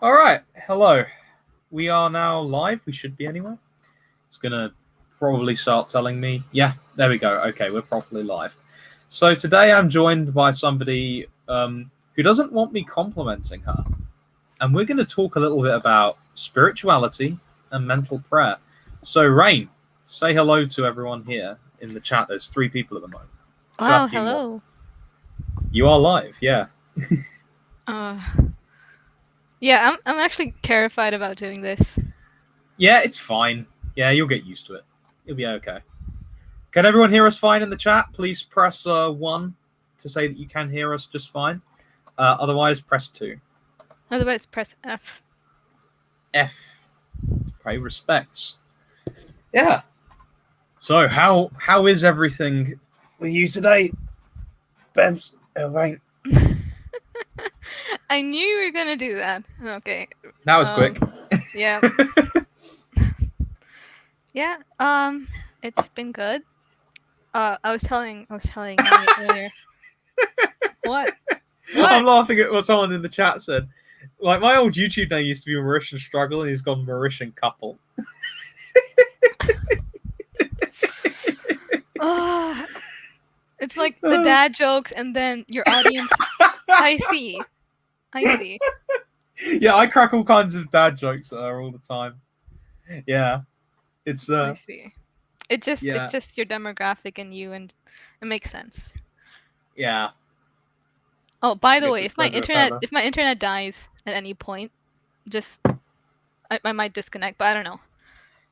All right, hello. We are now live. We should be anyway. It's gonna probably start telling me. Yeah, there we go. Okay, we're properly live. So today I'm joined by somebody who doesn't want me complimenting her, and we're going to talk a little bit about spirituality and mental prayer. So, Raeign, say hello to everyone here in the chat. There's 3 people at the moment. Should have Wow, a few more. hello. You are live, yeah. Uh, yeah, I'm actually terrified about doing this. Yeah, it's fine. Yeah, you'll get used to it. You'll be okay. Can everyone hear us fine in the chat? Please press 1 to say that you can hear us just fine. Otherwise, press 2. Otherwise, press F. F. Pay respects. Yeah. So how is everything with you today, Bevs? Raeign? I knew you were gonna do that. Okay. That was quick. Yeah. Yeah. It's been good. I was telling Elliot earlier. What? I'm What? laughing at what someone in the chat said. Like, my old YouTube name used to be Mauritian Struggle, and he's gone Mauritian Couple. It's like the dad jokes, and then your audience. I see. Yeah, I crack all kinds of dad jokes at her all the time. Yeah, it's I see. It's just yeah, your demographic and you, and it makes sense. yeah. Oh, by the Guess way, it's feather. if my internet dies at any point, just I might disconnect, but I don't know.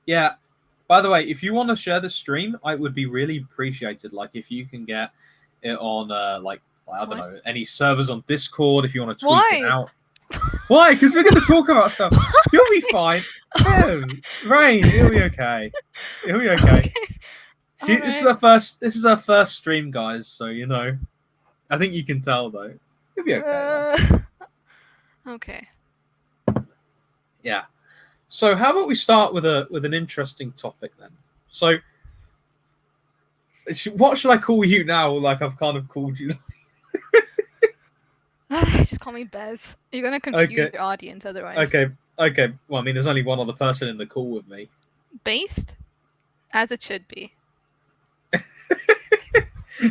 Yeah. By the way, if you want to share the stream, I would be really appreciated. Like, if you can get it on like I don't know, any servers on Discord, if you want to tweet it out. Why? Because we're going to talk about stuff. You'll be fine. Raeign, it'll be okay. It'll be okay. This is our first stream, guys. So I think you can tell though. It'll be okay. Okay. Yeah. So how about we start with an interesting topic then? So what should I call you now? Like, I've kind of called you. Just call me Bez. You're gonna confuse your audience otherwise. Okay. Well, I mean, there's only one other person in the call with me. Based, as it should be.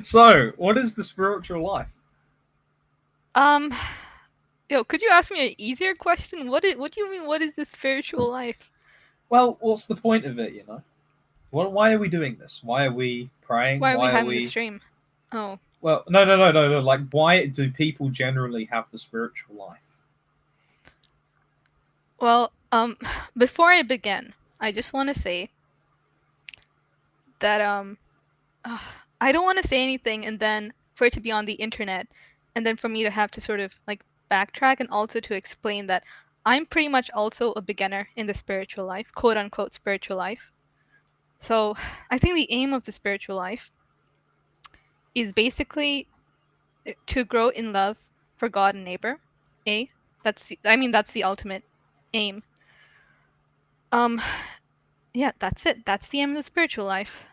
So, what is the spiritual life? Yo, could you ask me an easier question? What do you mean? What is the spiritual life? Well, what's the point of it? Why are we doing this? Why are we praying? Why are we having the stream? Oh. Well, no. Like, why do people generally have the spiritual life? Well, before I begin, I just want to say that I don't want to say anything and then for it to be on the internet, and then for me to have to sort of like backtrack, and also to explain that I'm pretty much also a beginner in the spiritual life, quote unquote spiritual life. So I think the aim of the spiritual life is basically to grow in love for God and neighbor. That's the ultimate aim. Yeah, that's it. That's the aim of the spiritual life.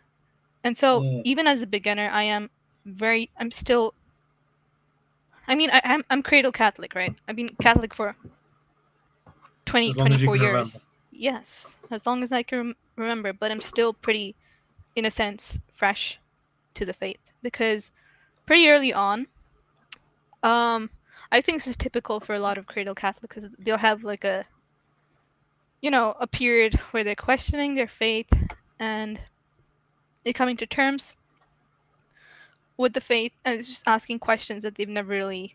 And so even as a beginner, I'm cradle Catholic, right? I've been Catholic for 24 years. Remember. Yes, as long as I can remember, but I'm still pretty, in a sense, fresh to the faith, because pretty early on, I think this is typical for a lot of cradle Catholics, is they'll have like a period where they're questioning their faith and they're coming to terms with the faith and just asking questions that they've never really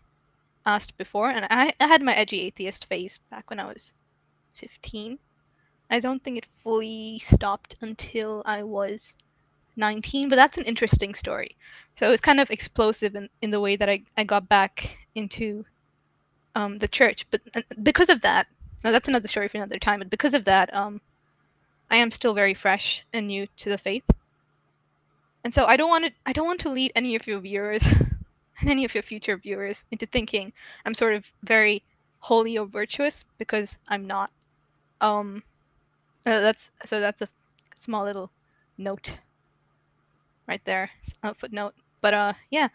asked before. And I had my edgy atheist phase back when I was 15. I don't think it fully stopped until I was 19, but that's an interesting story. So it was kind of explosive in the way that I got back into the church. But because of that, now that's another story for another time, but because of that, I am still very fresh and new to the faith. And so I don't want to lead any of your viewers and any of your future viewers into thinking I'm sort of very holy or virtuous, because I'm not. That's a small little note right there, a footnote. But yeah.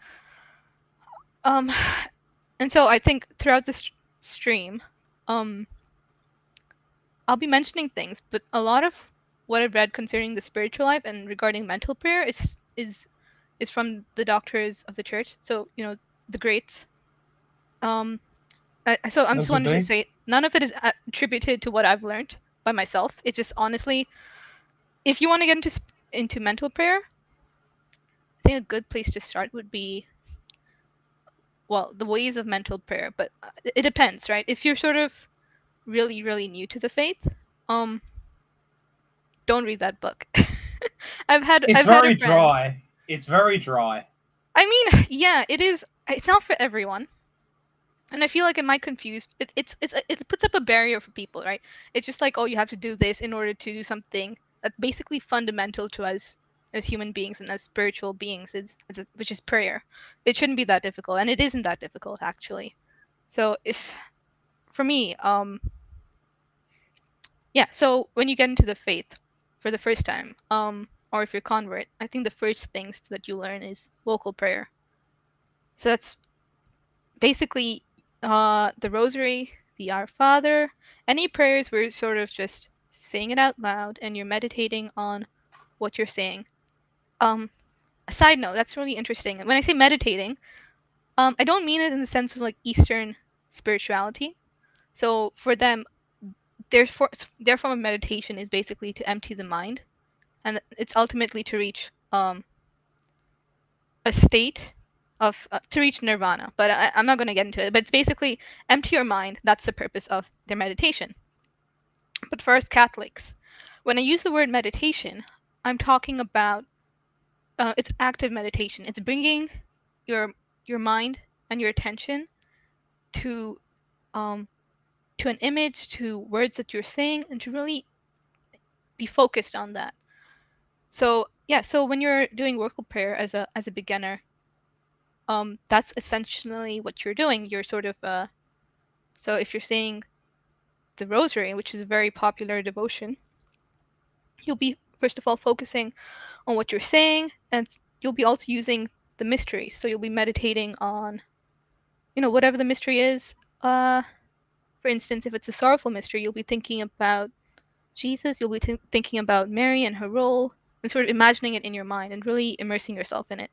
And so I think throughout this stream, I'll be mentioning things, but a lot of what I've read concerning the spiritual life and regarding mental prayer is from the doctors of the church. So the greats. Um, so I'm just wanting to say none of it is attributed to what I've learned by myself. It's just honestly, if you want to get into mental prayer, I think a good place to start would be, well, the ways of mental prayer. But it depends, right? If you're sort of really really new to the faith, don't read that book. I've had a friend. Dry. It's very dry. I mean, yeah, it is. It's not for everyone, and I feel like it might confuse. It puts up a barrier for people, right? It's just like, oh, you have to do this in order to do something that's basically fundamental to us as human beings and as spiritual beings, which is prayer. It shouldn't be that difficult, and it isn't that difficult actually. So for me, yeah. So when you get into the faith for the first time, or if you're convert, I think the first things that you learn is vocal prayer. So that's basically the rosary, the Our Father, any prayers where you're sort of just saying it out loud and you're meditating on what you're saying. A side note, that's really interesting. When I say meditating, I don't mean it in the sense of like Eastern spirituality. So for them, their form of meditation is basically to empty the mind, and it's ultimately to reach a state of to reach nirvana. But I'm not going to get into it. But it's basically empty your mind. That's the purpose of their meditation. But for us Catholics, when I use the word meditation, I'm talking about it's active meditation. It's bringing your mind and your attention to an image, to words that you're saying, and to really be focused on that. So yeah, so when you're doing vocal prayer as a beginner, that's essentially what you're doing. You're sort of so if you're saying the rosary, which is a very popular devotion, you'll be first of all focusing on what you're saying, and you'll be also using the mysteries. So you'll be meditating on, whatever the mystery is. For instance, if it's a sorrowful mystery, you'll be thinking about Jesus. You'll be thinking about Mary and her role, and sort of imagining it in your mind and really immersing yourself in it.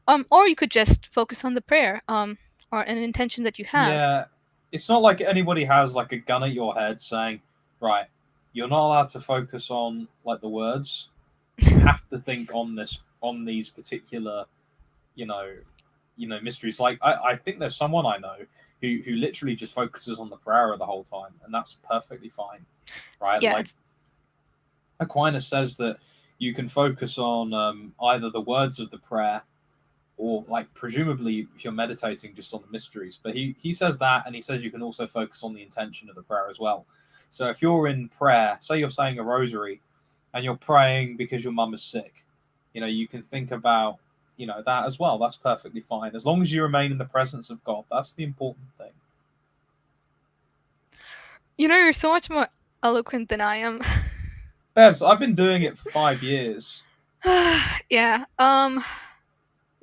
Or you could just focus on the prayer, or an intention that you have. Yeah, it's not like anybody has like a gun at your head saying, right, you're not allowed to focus on like the words. You have to think on these particular, you know, mysteries. Like I think there's someone I know who literally just focuses on the prayer the whole time, and that's perfectly fine, right? Yeah, like Aquinas says that you can focus on either the words of the prayer or like presumably if you're meditating just on the mysteries. But he says that, and he says you can also focus on the intention of the prayer as well. So if you're in prayer, say you're saying a rosary and you're praying because your mum is sick, you can think about that as well. That's perfectly fine as long as you remain in the presence of God. That's the important thing. You're so much more eloquent than I am. Bevs, I've been doing it for 5 years. Yeah.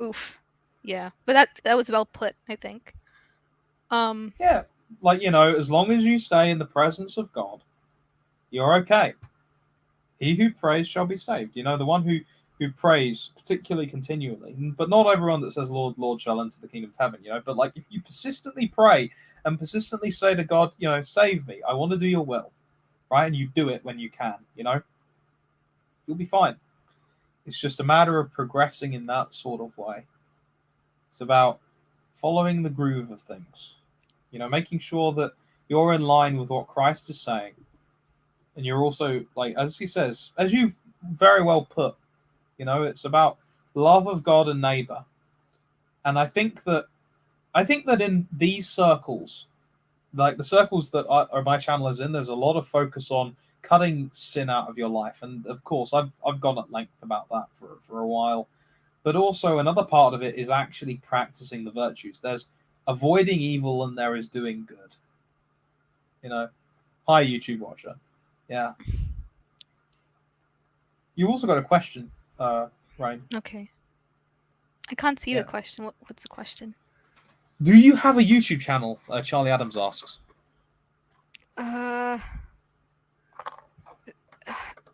Oof. Yeah, but that was well put, I think. Yeah, as long as you stay in the presence of God, you're okay. He who prays shall be saved. The one who prays particularly continually, but not everyone that says Lord, Lord shall enter the kingdom of heaven. But like if you persistently pray and persistently say to God, save me, I want to do your will, right? And you do it when you can, you'll be fine. It's just a matter of progressing in that sort of way. It's about following the groove of things, making sure that you're in line with what Christ is saying. And you're also, like, as he says, as you've very well put, it's about love of God and neighbor. And I think that in these circles, like the circles that are my channel is in, there's a lot of focus on cutting sin out of your life. And of course, I've gone at length about that for a while. But also another part of it is actually practicing the virtues. There's avoiding evil and there is doing good. Hi, YouTube watcher. Yeah. You also got a question, Raeign. Okay. I can't see the question. What's the question? Do you have a YouTube channel? Charlie Adams asks.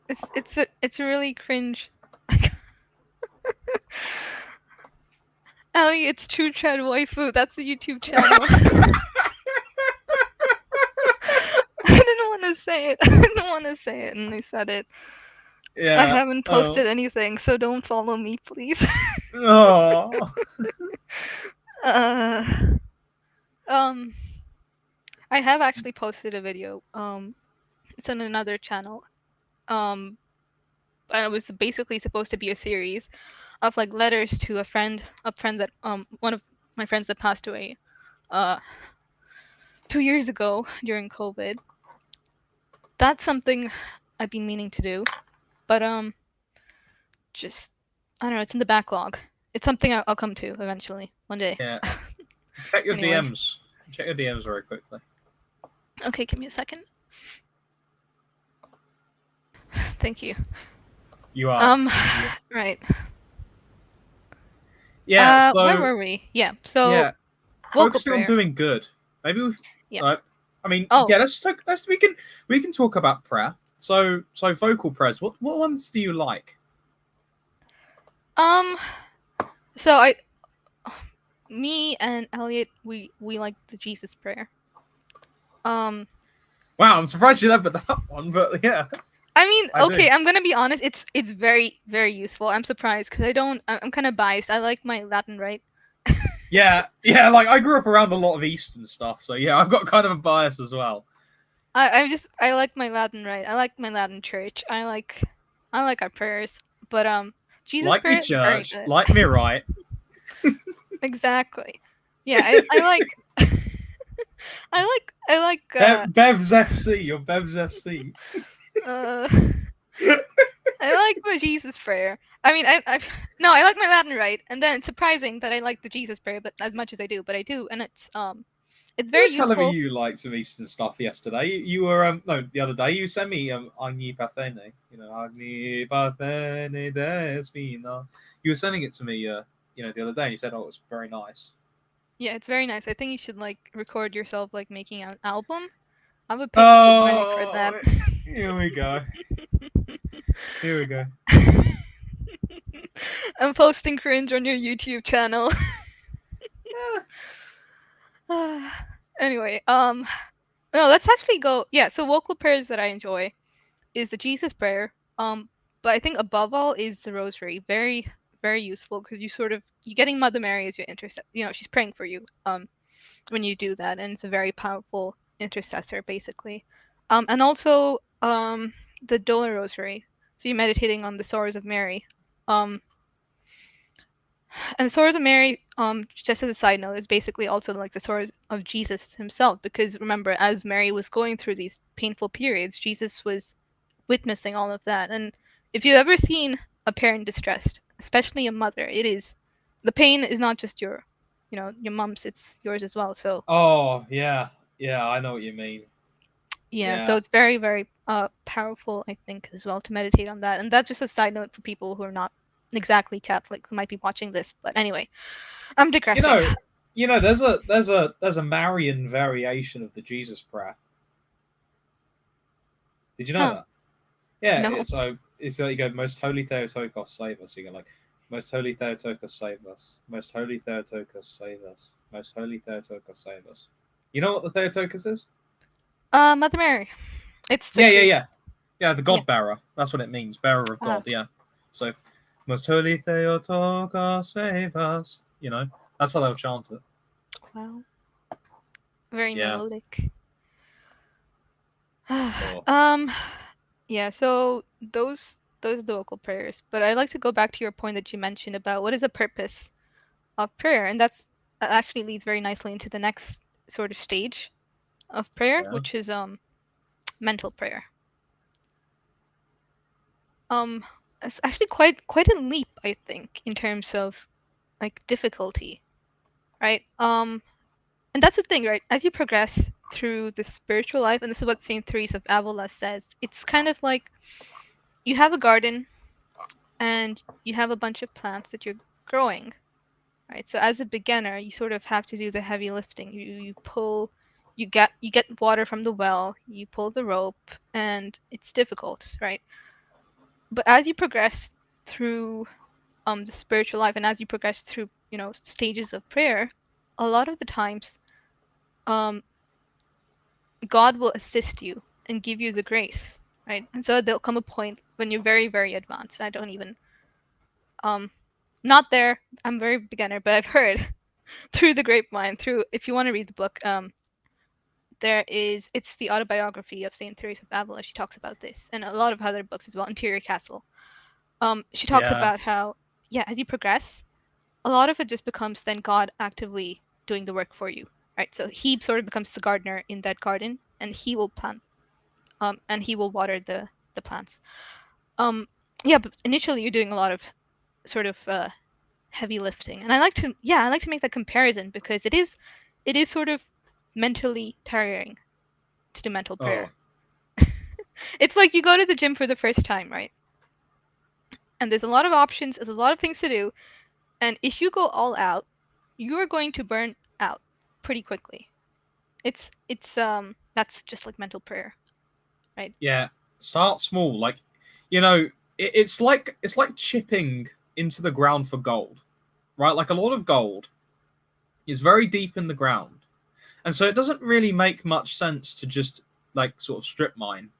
It's really cringe. Ellie, it's True Tread Waifu. That's a YouTube channel. I didn't want to say it. I didn't want to say it, and I said it. Yeah. I haven't posted anything, so don't follow me, please. Oh. I have actually posted a video. It's on another channel. And it was basically supposed to be a series of like letters to a friend that one of my friends that passed away 2 years ago during COVID. That's something I've been meaning to do, but just I don't know. It's in the backlog. It's something I'll come to eventually one day. Yeah. Check your Anyway. DMs. Check your DMs very quickly. Okay, give me a second. Thank you. You are. Right. Yeah. So where were we? Yeah. So yeah, vocal focusing on prayer. doing good. Maybe we. Yeah. I mean, Oh. yeah. We can talk about prayer. So vocal prayers. What ones do you like? So me and Elliot, we like the Jesus prayer. Wow, I'm surprised you left with that one, but yeah. I mean, okay, I'm gonna be honest. It's very, very useful. I'm surprised because I'm kind of biased. I like my Latin right. Yeah. Like I grew up around a lot of Eastern stuff, so yeah, I've got kind of a bias as well. I like my Latin right. I like my Latin church. I like our prayers, but Jesus like prayer me is very church, good. like me right. Exactly. Yeah, I like. I like. Bev's FC. Your Bev's FC. I like the Jesus prayer. I mean, I like my Latin right, and then it's surprising that I like the Jesus prayer, but as much as I do, and it's very useful. You were telling me you liked some Eastern stuff yesterday. You were the other day you sent me Agni Parthene. You know, Agni Parthene Despina. You were sending it to me the other day, and you said, "Oh, it was very nice." Yeah, it's very nice. I think you should like record yourself like making an album. I would pay good money for that. Here we go. Here we go. I'm posting cringe on your YouTube channel. Anyway, no, let's actually go. Yeah, so vocal prayers that I enjoy is the Jesus prayer. But I think above all is the rosary. Very, very useful because you're getting Mother Mary as your intercessor. You know, she's praying for you. When you do that, and it's a very powerful intercessor, basically. And also the Dolor Rosary. So you're meditating on the sorrows of Mary. And the sorrows of Mary, just as a side note, is basically also like the sorrows of Jesus himself. Because remember, as Mary was going through these painful periods, Jesus was witnessing all of that. And if you've ever seen a parent distressed, especially a mother, the pain is not just your mom's, it's yours as well. So yeah, I know what you mean. Yeah, so it's very, very powerful, I think, as well to meditate on that. And that's just a side note for people who are not exactly Catholic who might be watching this. But anyway, I'm digressing. There's a Marian variation of the Jesus prayer. Did you know that? Yeah, no. it's you go, Most Holy Theotokos, save us. You go like, Most Holy Theotokos, save us. Most Holy Theotokos, save us. Most Holy Theotokos, save us. You know what the Theotokos is? Mother Mary. It's the yeah, the God bearer. That's what it means, bearer of God. Yeah. So, Most Holy Theotokos, save us. You know, that's how they'll chant it. Wow. Very melodic. Yeah. So those are the vocal prayers. But I'd like to go back to your point that you mentioned about what is the purpose of prayer, and that actually leads very nicely into the next sort of stage of prayer, which is mental prayer. It's actually quite a leap, I think, in terms of like difficulty, right? And that's the thing, right? As you progress through the spiritual life, and this is what Saint Therese of Avila says, it's kind of like you have a garden and you have a bunch of plants that you're growing, right? So as a beginner, you sort of have to do the heavy lifting. You pull, you get water from the well, you pull the rope, and it's difficult, right? But as you progress through the spiritual life, and as you progress through, stages of prayer, a lot of the times, God will assist you and give you the grace, right? And so there'll come a point when you're very, very advanced. I don't even, not there. I'm very beginner, but I've heard through the grapevine, if you want to read the book, it's the autobiography of Saint Teresa of Avila. She talks about this, and a lot of other books as well. Interior Castle. She talks about how, as you progress, a lot of it just becomes then God actively doing the work for you, right? So he sort of becomes the gardener in that garden, and he will plant, and he will water the plants. But initially you're doing a lot of sort of heavy lifting, and I like to make that comparison because it is sort of mentally tiring to do mental prayer. It's like you go to the gym for the first time, right? And there's a lot of options, there's a lot of things to do, and if you go all out, you're going to burn out pretty quickly. It's that's just like mental prayer, right? Yeah, start small. Like, it's like chipping into the ground for gold, right? Like a lot of gold is very deep in the ground, and so it doesn't really make much sense to just like sort of strip mine,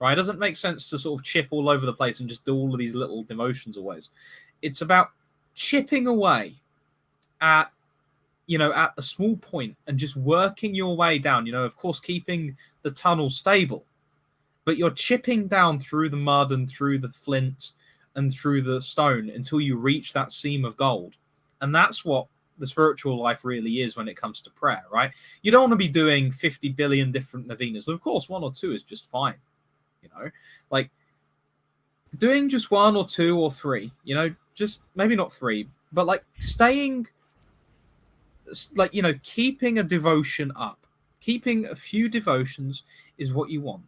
right? It doesn't make sense to sort of chip all over the place and just do all of these little devotions always. It's about chipping away at at a small point and just working your way down. Of course, keeping the tunnel stable, but you're chipping down through the mud and through the flint and through the stone until you reach that seam of gold. And that's what the spiritual life really is when it comes to prayer, right? You don't want to be doing 50 billion different novenas. Of course, one or two is just fine. Like doing just one or two or three, just maybe not three, but like staying, like, keeping a devotion up, keeping a few devotions is what you want.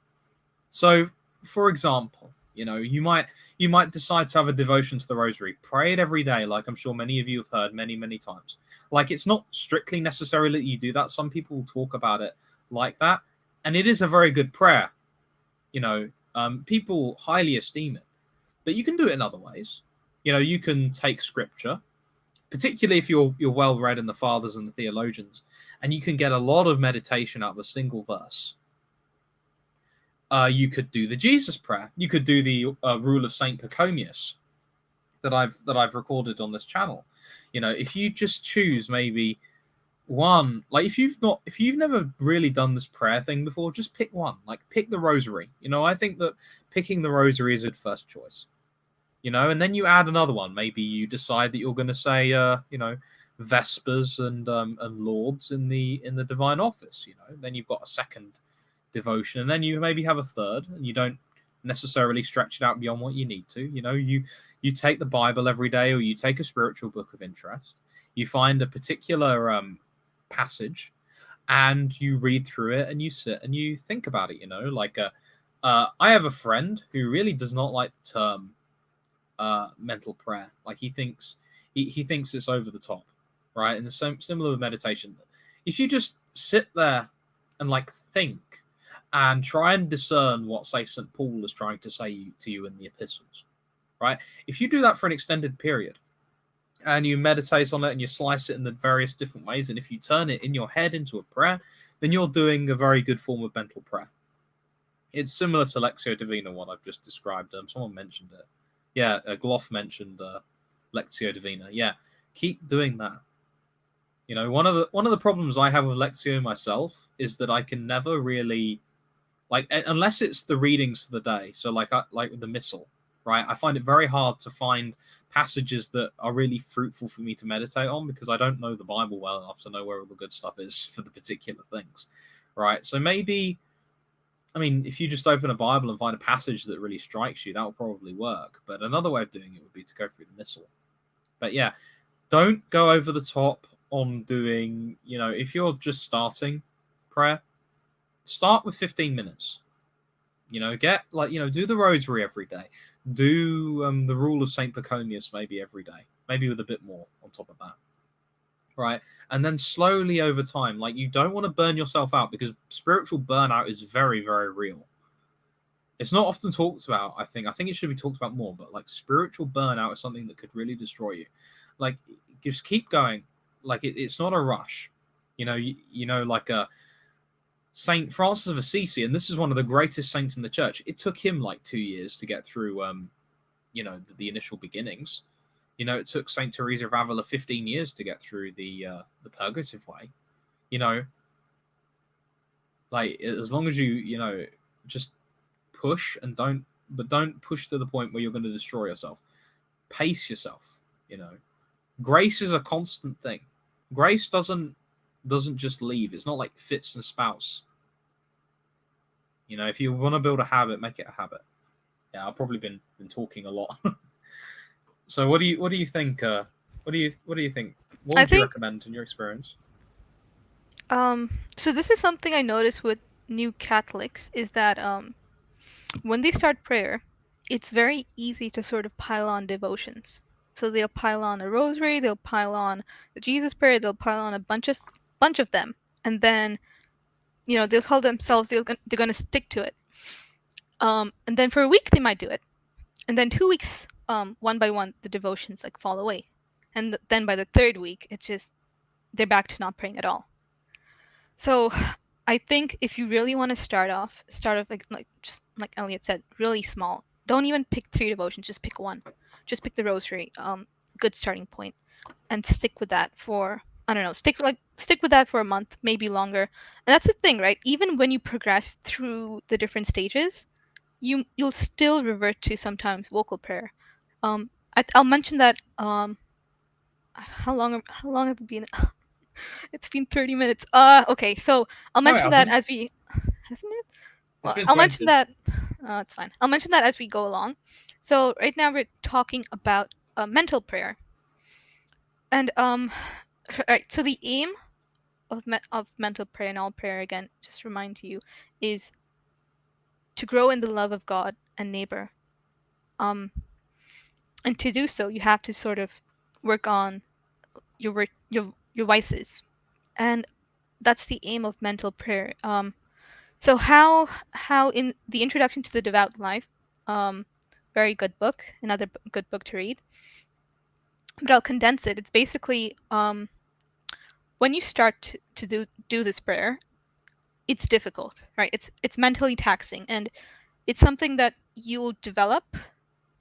So, for example, you might decide to have a devotion to the rosary. Pray it every day, like I'm sure many of you have heard many, many times. Like, it's not strictly necessary that you do that. Some people talk about it like that, and it is a very good prayer. People highly esteem it, but you can do it in other ways. You can take scripture, particularly if you're well read in the fathers and the theologians, and you can get a lot of meditation out of a single verse. You could do the Jesus prayer. You could do the rule of Saint Pachomius that I've recorded on this channel. If you just choose maybe one, like if you've never really done this prayer thing before, just pick one. Like pick the rosary. I think that picking the rosary is a good first choice. And then you add another one. Maybe you decide that you're going to say, Vespers and Lauds in the Divine Office. Then you've got a second devotion, and then you maybe have a third, and you don't necessarily stretch it out beyond what you need to. You take the Bible every day, or you take a spiritual book of interest. You find a particular passage, and you read through it, and you sit and you think about it. I have a friend who really does not like the term mental prayer. Like he thinks it's over the top, right? And the similar with meditation. If you just sit there and like think and try and discern what, say, St. Paul is trying to say to you in the epistles, right? If you do that for an extended period and you meditate on it and you slice it in the various different ways, and if you turn it in your head into a prayer, then you're doing a very good form of mental prayer. It's similar to Lectio Divina, what I've just described. Someone mentioned it. Yeah, Gloff mentioned Lectio Divina. Yeah, keep doing that. One of the problems I have with Lectio myself is that I can never really, like, unless it's the readings for the day. So like the Missal, right? I find it very hard to find passages that are really fruitful for me to meditate on because I don't know the Bible well enough to know where all the good stuff is for the particular things, right? So maybe, if you just open a Bible and find a passage that really strikes you, that will probably work. But another way of doing it would be to go through the Missal. But yeah, don't go over the top on doing, if you're just starting prayer, start with 15 minutes. Do the rosary every day. Do the rule of Saint Pachomius maybe every day, maybe with a bit more on top of that. Right, and then slowly over time, like you don't want to burn yourself out because spiritual burnout is very, very real. it's not often talked about. I think it should be talked about more. But like spiritual burnout is something that could really destroy you. Like just keep going. Like it's not a rush. Like a Saint Francis of Assisi, and this is one of the greatest saints in the church. It took him like 2 years to get through, the initial beginnings. It took Saint Teresa of Avila 15 years to get through the purgative way. Like as long as you just push and don't push to the point where you're going to destroy yourself. Pace yourself. Grace is a constant thing. Grace doesn't just leave. It's not like fits and spouts. If you want to build a habit, make it a habit. Yeah, I've probably been talking a lot. So what do you think? What do you think? What would you recommend in your experience? So this is something I noticed with new Catholics is that when they start prayer, it's very easy to sort of pile on devotions. So they'll pile on a rosary, they'll pile on the Jesus prayer, they'll pile on a bunch of them, and then they'll tell themselves they're going to stick to it. And then for a week they might do it, and then 2 weeks, one by one, the devotions like fall away, and then by the third week, it's just they're back to not praying at all. So I think if you really want to start off like just like Elliot said, really small. Don't even pick 3 devotions. Just pick one. Just pick the rosary. Good starting point, and stick with that for I don't know. Stick with that for a month, maybe longer. And that's the thing, right? Even when you progress through the different stages, you'll still revert to sometimes vocal prayer. I'll mention that. How long have we been? It's been 30 minutes. Okay, so I'll mention that as we... Hasn't it? Well, I'll mention that... it's fine. I'll mention that as we go along. So right now we're talking about mental prayer. And, right, so the aim of mental prayer and all prayer, again, just to remind you, is to grow in the love of God and neighbor. And to do so, you have to sort of work on your vices. And that's the aim of mental prayer. So how in the Introduction to the Devout Life, very good book, another good book to read. But I'll condense it. It's basically when you start to do this prayer, it's difficult, right? It's mentally taxing, and it's something that you'll develop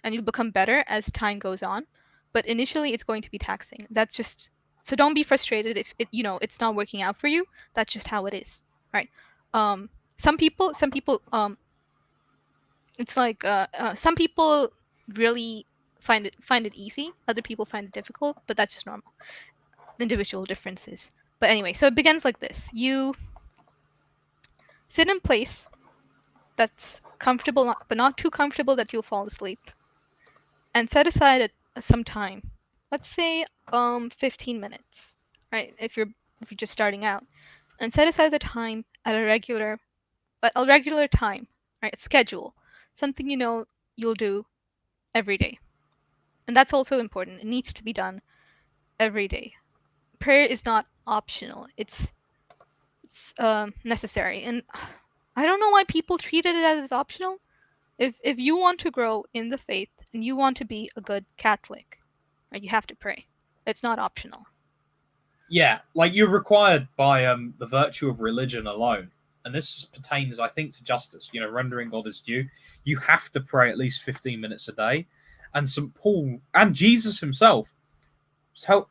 and you'll become better as time goes on. But initially, it's going to be taxing. That's just... So don't be frustrated if it's not working out for you. That's just how it is, right? Some people, it's like some people really find it easy. Other people find it difficult, but that's just normal. Individual differences. But anyway, so it begins like this: you sit in place that's comfortable, but not too comfortable that you'll fall asleep, and set aside some time. Let's say 15 minutes, right? If you're just starting out, and set aside the time at a regular time, right? Schedule something you'll do every day, and that's also important. It needs to be done every day. Prayer is not optional. It's necessary, and I don't know why people treat it as optional. If you want to grow in the faith and you want to be a good Catholic, right, you have to pray. It's not optional. Yeah, like you're required by the virtue of religion alone, and this pertains, I think, to justice. Rendering God his due. You have to pray at least 15 minutes a day, and St. Paul and Jesus himself. St.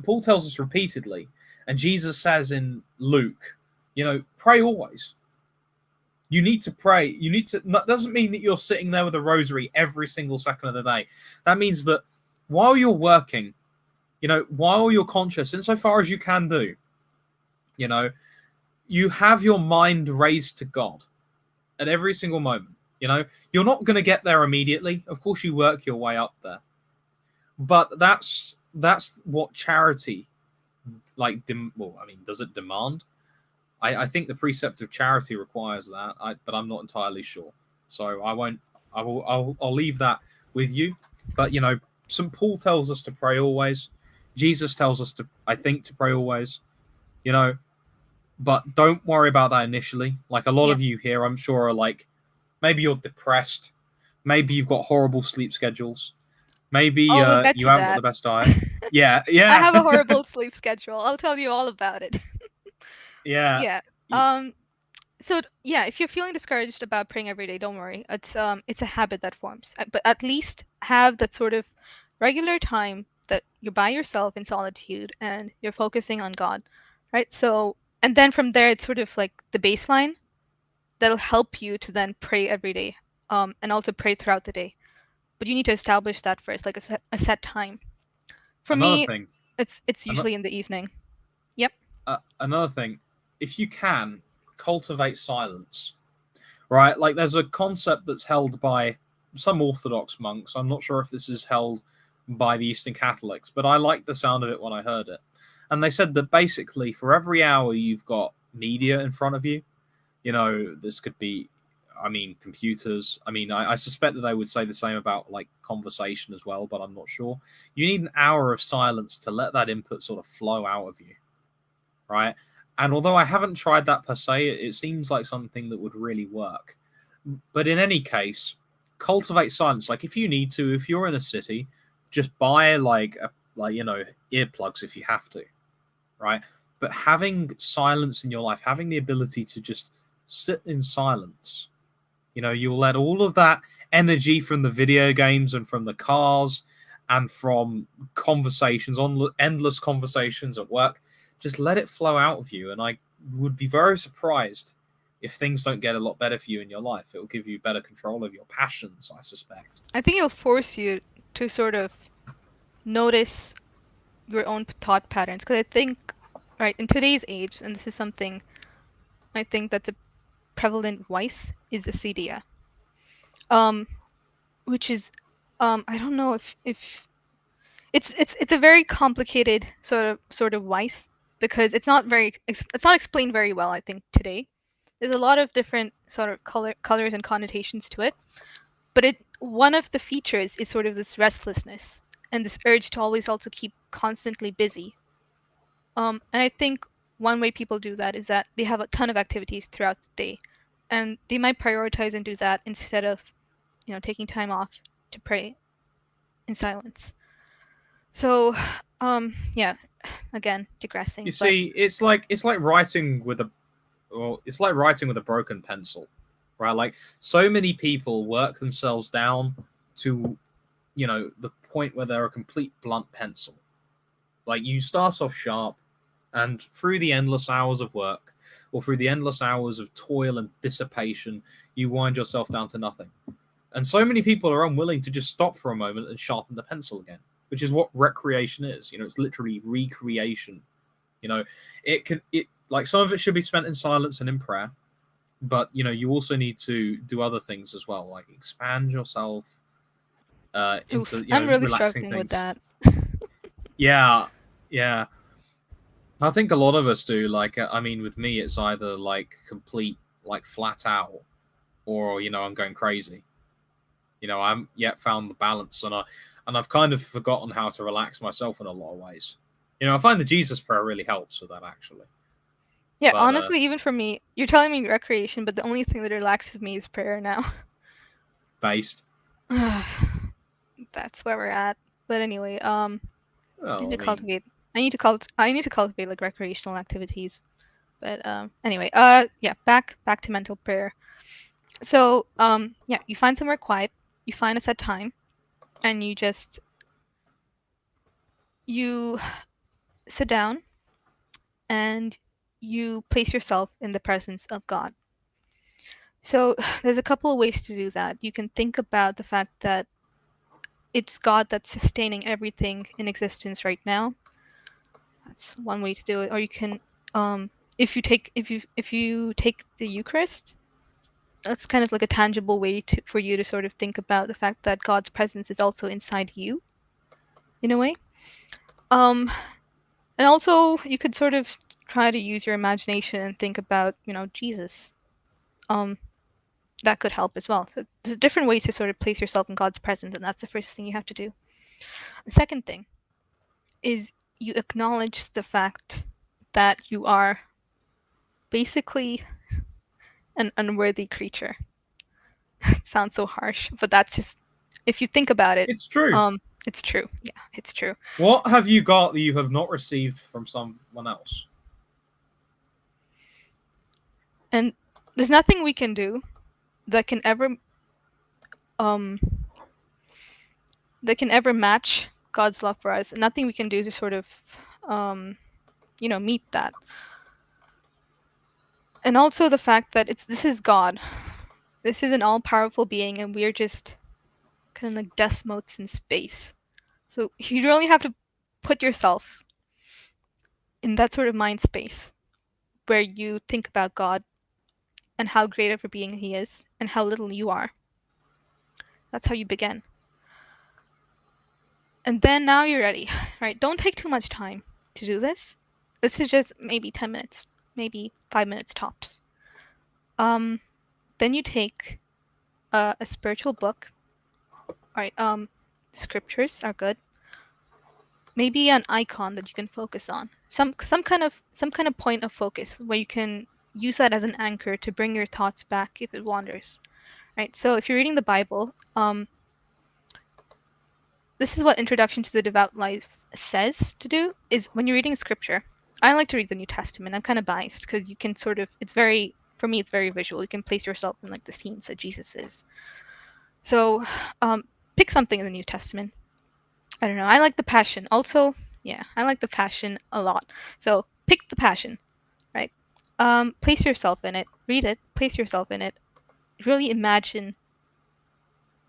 Paul tells us repeatedly, and Jesus says in Luke, pray always. You need to pray. That doesn't mean that you're sitting there with a rosary every single second of the day. That means that while you're working, while you're conscious, insofar as you can do, you have your mind raised to God at every single moment. You're not going to get there immediately. Of course, you work your way up there. But that's what charity, does it demand? I think the precept of charity requires that, but I'm not entirely sure. So I won't. I'll leave that with you. But St. Paul tells us to pray always. Jesus tells us to pray always. But don't worry about that initially. Like a lot of you here, I'm sure, are like, Maybe you're depressed. Maybe you've got horrible sleep schedules. Maybe Oh, we'll get you to haven't got that. the best diet. Yeah, I yeah, have a horrible sleep schedule. I'll tell you all about it. yeah. Yeah. So yeah, if you're feeling discouraged about praying every day, don't worry. It's a habit that forms. But at least have that sort of regular time that you're by yourself in solitude and you're focusing on God, right? So and then from there it's sort of like the baseline that'll help you to then pray every day, and also pray throughout the day. But you need to establish that first, like a set time. For Another me, thing. it's ano- usually in the evening. Yep. Another thing. If you can cultivate silence, right? Like there's a concept that's held by some Orthodox monks. I'm not sure if this is held by the Eastern Catholics, but I liked the sound of it when I heard it. And they said that basically for every hour you've got media in front of you, this could be, I mean, computers. I mean, I suspect that they would say the same about like conversation as well, but I'm not sure. You need an hour of silence to let that input sort of flow out of you, right? And although I haven't tried that per se, it seems like something that would really work. But in any case, cultivate silence. Like if you need to, if you're in a city, just buy earplugs if you have to, right? But having silence in your life, having the ability to just sit in silence, you'll let all of that energy from the video games and from the cars and from conversations, on endless conversations at work, just let it flow out of you. And I would be very surprised if things don't get a lot better for you in your life. It will give you better control of your passions, I suspect. I think it'll force you to sort of notice your own thought patterns, because I think, right, in today's age, and this is something I think that's a prevalent vice, is acedia. Which is, I don't know if it's a very complicated sort of vice, because it's not explained very well, I think, today. There's a lot of different sort of colors and connotations to it, but one of the features is sort of this restlessness and this urge to always also keep constantly busy. And I think one way people do that is that they have a ton of activities throughout the day, and they might prioritize and do that instead of, taking time off to pray in silence. So, yeah, again, digressing, You but see, it's like writing with a it's like writing with a broken pencil, right? Like so many people work themselves down to the point where they're a complete blunt pencil. Like you start off sharp, and through the endless hours of work or through the endless hours of toil and dissipation, you wind yourself down to nothing. And so many people are unwilling to just stop for a moment and sharpen the pencil again, which is what recreation is. It's literally recreation. It like some of it should be spent in silence and in prayer, but you also need to do other things as well, like expand yourself into oof, I'm really relaxing struggling with things. that. Yeah, yeah. I think a lot of us do. Like, I mean, with me, it's either like complete, like flat out, or I'm going crazy. I haven't yet found the balance, and I've kind of forgotten how to relax myself in a lot of ways. I find the Jesus prayer really helps with that actually. Yeah, But honestly, even for me, you're telling me recreation, but the only thing that relaxes me is prayer now. based. That's where we're at. But anyway, I need Oh, to I mean, cultivate. I need to cultivate like recreational activities. But anyway, yeah, back to mental prayer. So yeah, you find somewhere quiet, you find a set time, and you sit down and you place yourself in the presence of God. So there's a couple of ways to do that. You can think about the fact that it's God that's sustaining everything in existence right now. That's one way to do it. Or you can, if you take the Eucharist, that's kind of like a tangible way for you to sort of think about the fact that God's presence is also inside you, in a way. And also you could sort of try to use your imagination and think about, Jesus. That could help as well. So there's different ways to sort of place yourself in God's presence, and that's the first thing you have to do. The second thing is you acknowledge the fact that you are basically an unworthy creature. It sounds so harsh, but that's just, if you think about it, It's true. It's true. Yeah, it's true. What have you got that you have not received from someone else? And there's nothing we can do that can ever um match God's love for us. Nothing we can do to sort of meet that. And also the fact that this is God. This is an all-powerful being, and we're just kind of like dust motes in space. So you really have to put yourself in that sort of mind space where you think about God and how great of a being he is and how little you are. That's how you begin. And then now you're ready, right? Don't take too much time to do this. This is just maybe 10 minutes, maybe 5 minutes tops. Then you take a spiritual book. All right, scriptures are good. Maybe an icon that you can focus on. Some kind of point of focus where you can use that as an anchor to bring your thoughts back if it wanders. Right? So if you're reading the Bible, this is what Introduction to the Devout Life says to do, is when you're reading scripture, I like to read the New Testament. I'm kind of biased because you can sort of, for me, it's very visual. You can place yourself in like the scenes that Jesus is. So pick something in the New Testament. I don't know. I like the Passion. Also, yeah, I like the Passion a lot. So pick the Passion, right? Place yourself in it. Read it. Place yourself in it. Really imagine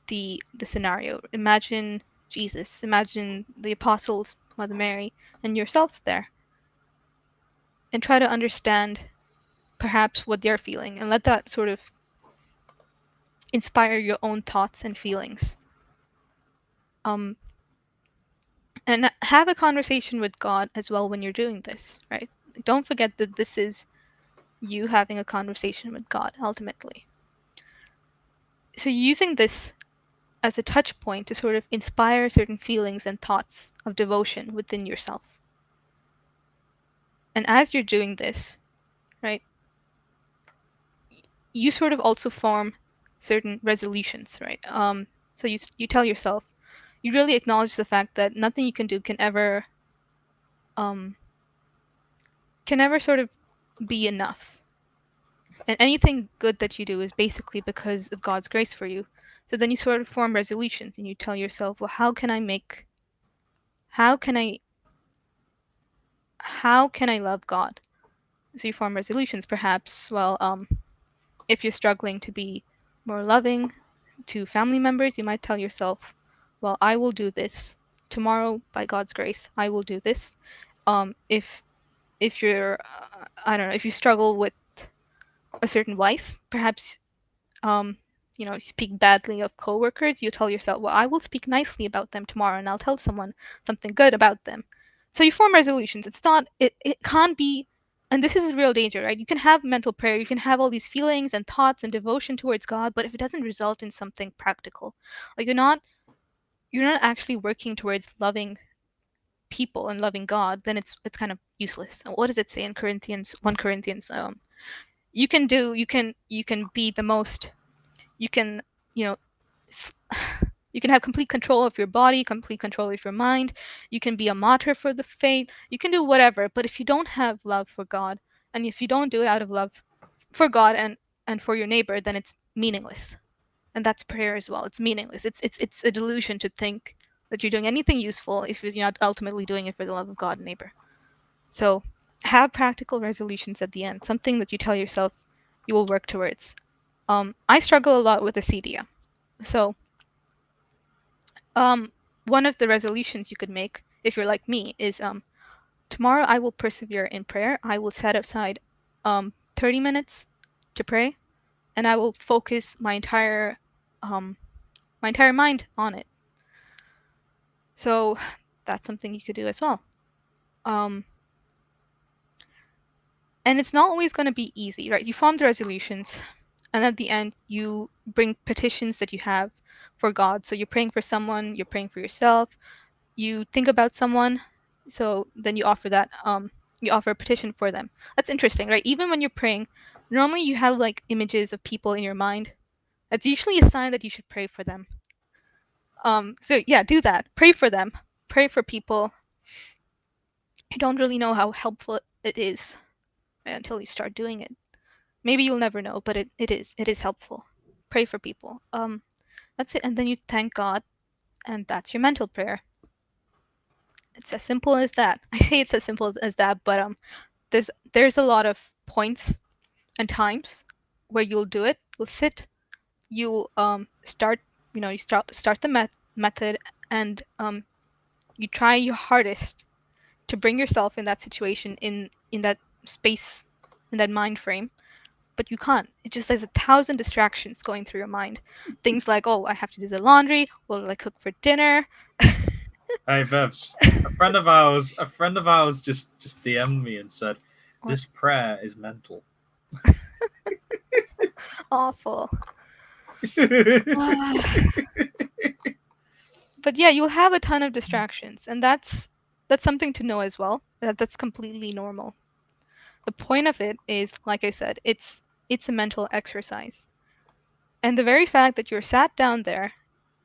the scenario. Imagine Jesus. Imagine the apostles, Mother Mary, and yourself there. And try to understand perhaps what they're feeling, and let that sort of inspire your own thoughts and feelings. And have a conversation with God as well when you're doing this, right? Don't forget that this is you having a conversation with God ultimately. So using this as a touch point to sort of inspire certain feelings and thoughts of devotion within yourself. And as you're doing this, right, you sort of also form certain resolutions, right? So you tell yourself, you really acknowledge the fact that nothing you can do can ever sort of be enough. And anything good that you do is basically because of God's grace for you. So then you sort of form resolutions and you tell yourself, well, how can I love God? So you form resolutions, perhaps, well, if you're struggling to be more loving to family members, you might tell yourself, well, I will do this. Tomorrow, by God's grace, I will do this. If you're, I don't know, if you struggle with a certain vice, perhaps, you speak badly of coworkers, you tell yourself, well, I will speak nicely about them tomorrow and I'll tell someone something good about them. So you form resolutions. It can't be, and this is real danger, right? You can have mental prayer, you can have all these feelings and thoughts and devotion towards God, but if it doesn't result in something practical, like you're not actually working towards loving people and loving God, then it's kind of useless. What does it say in 1 Corinthians? You can be the most, you can, you know, you can have complete control of your body, complete control of your mind. You can be a martyr for the faith. You can do whatever. But if you don't have love for God, and if you don't do it out of love for God and for your neighbor, then it's meaningless. And that's prayer as well. It's meaningless. It's a delusion to think that you're doing anything useful if you're not ultimately doing it for the love of God and neighbor. So have practical resolutions at the end, something that you tell yourself you will work towards. I struggle a lot with acedia. So one of the resolutions you could make, if you're like me, is tomorrow I will persevere in prayer. I will set aside 30 minutes to pray, and I will focus my entire mind on it. So that's something you could do as well. And it's not always going to be easy, right? You form the resolutions, and at the end, you bring petitions that you have for God. So you're praying for someone, you're praying for yourself, you think about someone, so then you offer that, you offer a petition for them. That's interesting, right? Even when you're praying, normally you have like images of people in your mind, That's usually a sign that you should pray for them. So yeah, do that. Pray for them. Pray for people. You don't really know how helpful it is until you start doing it. Maybe you'll never know, but it is helpful. Pray for people. That's it. And then you thank God, and that's your mental prayer. It's as simple as that. I say it's as simple as that, but there's a lot of points and times where you'll do it. You'll sit, you'll start, you start the method, and you try your hardest to bring yourself in that situation, in that space, in that mind frame, but you can't. It just there's 1,000 distractions going through your mind. Things like, oh, I have to do the laundry, will I cook for dinner? Hey Bevs, a friend of ours just DM'd me and said, "This prayer is mental." Awful. But yeah, you'll have a ton of distractions, and that's something to know as well. That's completely normal. The point of it is, like I said, it's a mental exercise. And the very fact that you're sat down there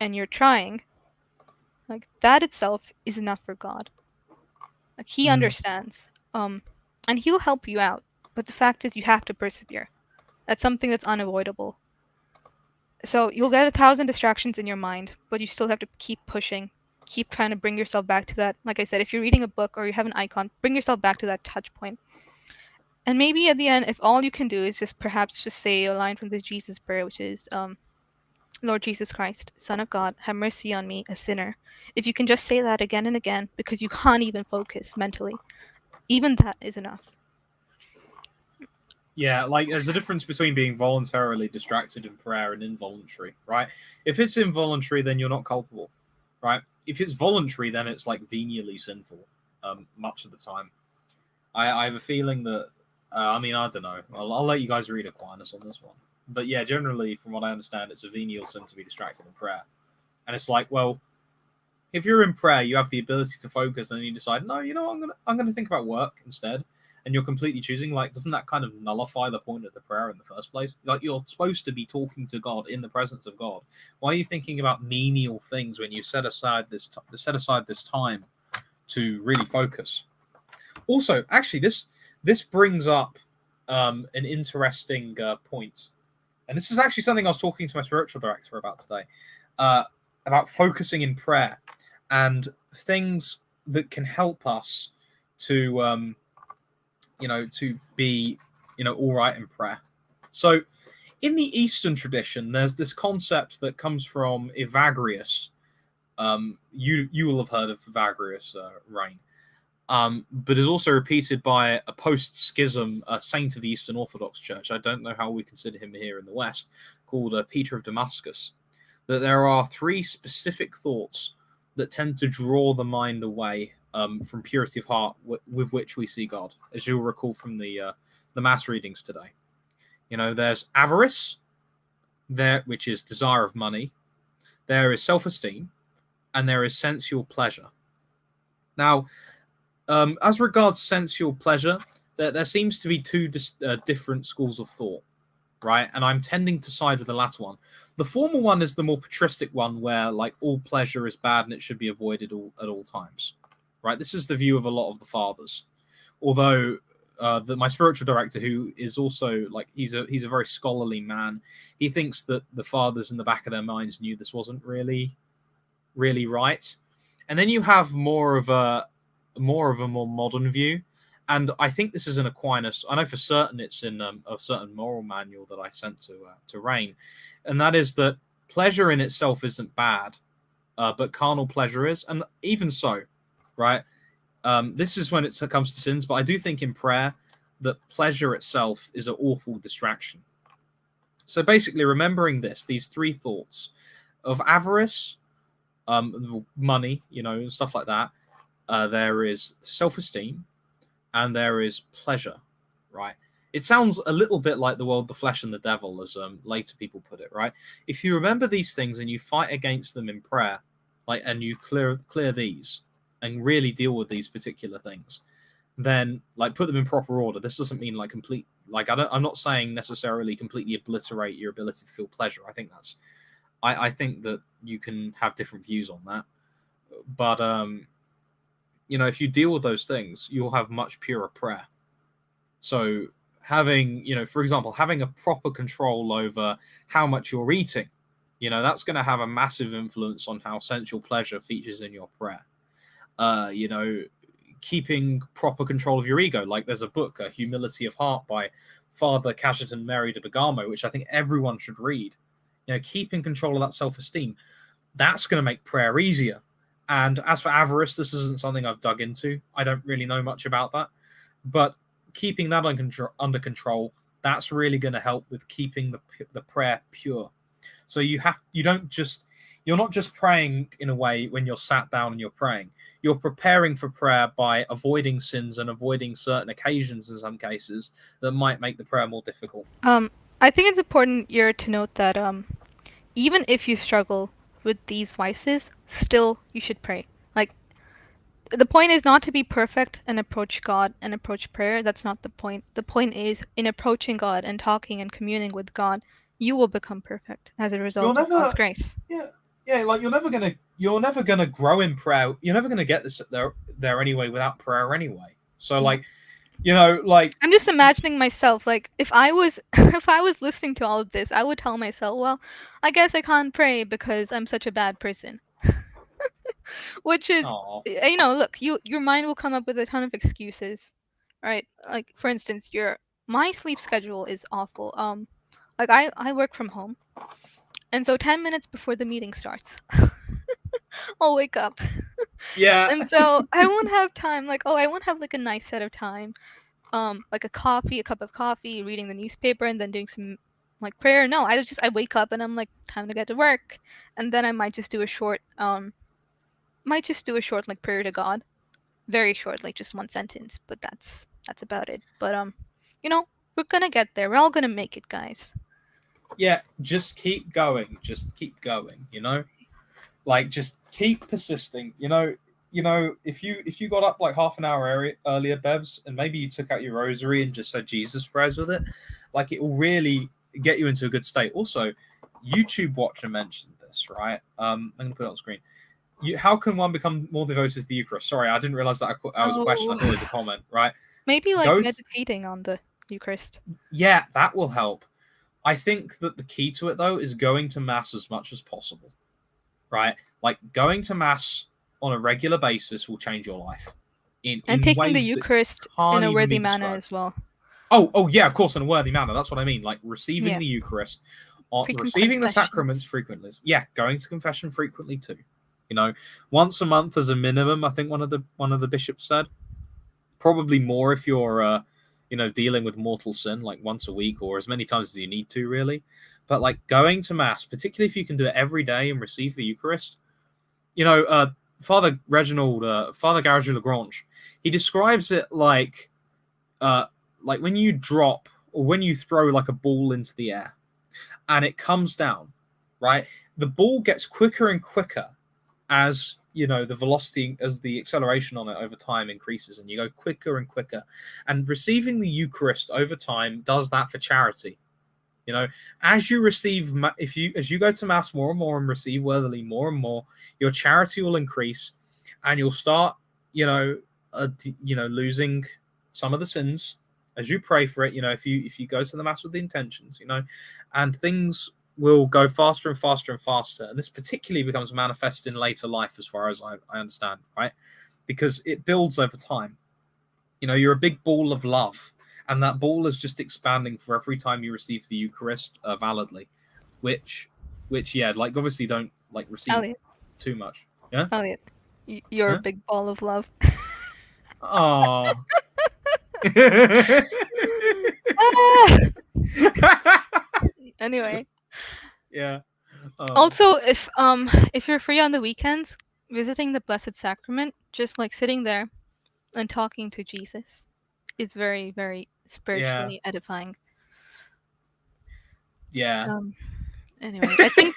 and you're trying, like that itself is enough for God. Like he understands. And he'll help you out. But the fact is you have to persevere. That's something that's unavoidable. So you'll get 1,000 distractions in your mind, but you still have to keep pushing. Keep trying to bring yourself back to that. Like I said, if you're reading a book or you have an icon, bring yourself back to that touch point. And maybe at the end, if all you can do is perhaps just say a line from the Jesus prayer, which is, Lord Jesus Christ, Son of God, have mercy on me, a sinner. If you can just say that again and again, because you can't even focus mentally, even that is enough. Yeah, like there's a difference between being voluntarily distracted in prayer and involuntary, right? If it's involuntary, then you're not culpable, right? If it's voluntary, then it's like venially sinful, much of the time. I have a feeling that, I mean, I don't know. I'll let you guys read Aquinas on this one. But yeah, generally, from what I understand, it's a venial sin to be distracted in prayer. And it's like, well, if you're in prayer, you have the ability to focus, and then you decide, no, you know, I'm gonna think about work instead, and you're completely choosing. Like, doesn't that kind of nullify the point of the prayer in the first place? Like, you're supposed to be talking to God in the presence of God. Why are you thinking about menial things when you set aside this time to really focus? Also, actually, this brings up an interesting point, and this is actually something I was talking to my spiritual director about today, about focusing in prayer and things that can help us to to be all right in prayer. So in the Eastern tradition, there's this concept that comes from Evagrius. You will have heard of Evagrius, Raeign. But is also repeated by a post-schism saint of the Eastern Orthodox Church. I don't know how we consider him here in the West, called Peter of Damascus. That there are 3 specific thoughts that tend to draw the mind away from purity of heart with which we see God, as you'll recall from the mass readings today. There's avarice, which is desire of money. There is self-esteem, and there is sensual pleasure. Now, as regards sensual pleasure, there seems to be 2 different schools of thought, right? And I'm tending to side with the latter one. The former one is the more patristic one, where like all pleasure is bad and it should be avoided at all times, right? This is the view of a lot of the fathers. Although my spiritual director, who is also like he's a very scholarly man, he thinks that the fathers in the back of their minds knew this wasn't really right. And then you have more of a more modern view, and I think this is an Aquinas. I know for certain it's in a certain moral manual that I sent to Raeign, and that is that pleasure in itself isn't bad, but carnal pleasure is, and even so, right? This is when it comes to sins, but I do think in prayer that pleasure itself is an awful distraction. So basically, remembering these 3 thoughts of avarice, money, and stuff like that. There is self-esteem, and there is pleasure, right? It sounds a little bit like the world, the flesh, and the devil, as later people put it, right? If you remember these things and you fight against them in prayer, and you clear these and really deal with these particular things, then put them in proper order. This doesn't mean complete like I'm not saying necessarily completely obliterate your ability to feel pleasure. I think that's I think that you can have different views on that, but if you deal with those things, you'll have much purer prayer. So having, for example, having a proper control over how much you're eating, that's going to have a massive influence on how sensual pleasure features in your prayer. Keeping proper control of your ego. Like there's a book, Humility of Heart by Father Cajetan Mary de Bergamo, which I think everyone should read. Keeping control of that self-esteem, that's going to make prayer easier. And as for avarice, this isn't something I've dug into. I don't really know much about that. But keeping that under control, that's really going to help with keeping the prayer pure. So you're not just praying in a way when you're sat down and you're praying. You're preparing for prayer by avoiding sins and avoiding certain occasions in some cases that might make the prayer more difficult. I think it's important here to note that even if you struggle with these vices, still you should pray. Like, the point is not to be perfect and approach God and approach prayer. That's not the point. The point is, in approaching God and talking and communing with God, you will become perfect as a result of God's grace. Like you're never gonna grow in prayer. You're never gonna get this there anyway without prayer anyway. So like I'm just imagining myself, like if I was listening to all of this, I would tell myself, well, I guess I can't pray because I'm such a bad person. Which is, look, your mind will come up with a ton of excuses, right? Like for instance, my sleep schedule is awful. Like I work from home, and so 10 minutes before the meeting starts, I'll wake up. Yeah. And so I won't have time. Like, I won't have like a nice set of time. Like a cup of coffee, reading the newspaper, and then doing some like prayer. No, I wake up and I'm like, time to get to work, and then I might just do a short like prayer to God, very short, like just one sentence. But that's about it. But we're gonna get there. We're all gonna make it, guys. Yeah, just keep going. Just keep going. Like just keep persisting. If you got up like half an hour earlier, Bevs, and maybe you took out your rosary and just said Jesus prayers with it, like it will really get you into a good state. Also, YouTube Watcher mentioned this, right? I'm gonna put it on screen. How can one become more devoted to the Eucharist? Sorry, I didn't realize that was a question. I thought it was a comment, right? Maybe like meditating on the Eucharist. Yeah, that will help. I think that the key to it, though, is going to Mass as much as possible, right? Like, going to Mass on a regular basis will change your life. And taking the Eucharist in a worthy manner as well. Oh, yeah, of course, in a worthy manner. That's what I mean. Like, receiving the Eucharist, receiving the sacraments frequently. Yeah, going to confession frequently, too. Once a month as a minimum, I think one of the bishops said. Probably more if you're dealing with mortal sin, like once a week or as many times as you need to, really. But like going to Mass, particularly if you can do it every day and receive the Eucharist, Father Garrigou Lagrange, he describes it like when you drop or when you throw like a ball into the air and it comes down, right? The ball gets quicker and quicker as the velocity, as the acceleration on it over time increases, and you go quicker and quicker. And receiving the Eucharist over time does that for charity. As you receive, as you go to Mass more and more and receive worthily more and more, your charity will increase, and you'll start, losing some of the sins as you pray for it. If you go to the Mass with the intentions, and things will go faster and faster and faster. And this particularly becomes manifest in later life, as far as I understand, right? Because it builds over time. You're a big ball of love, and that ball is just expanding for every time you receive the Eucharist validly, which like obviously don't like receive Elliot. Too much. Yeah? Elliot, you're a big ball of love. Oh. Anyway. Yeah. Also, if you're free on the weekends, visiting the Blessed Sacrament, just like sitting there and talking to Jesus, is very, very spiritually edifying. Yeah. Anyway, I think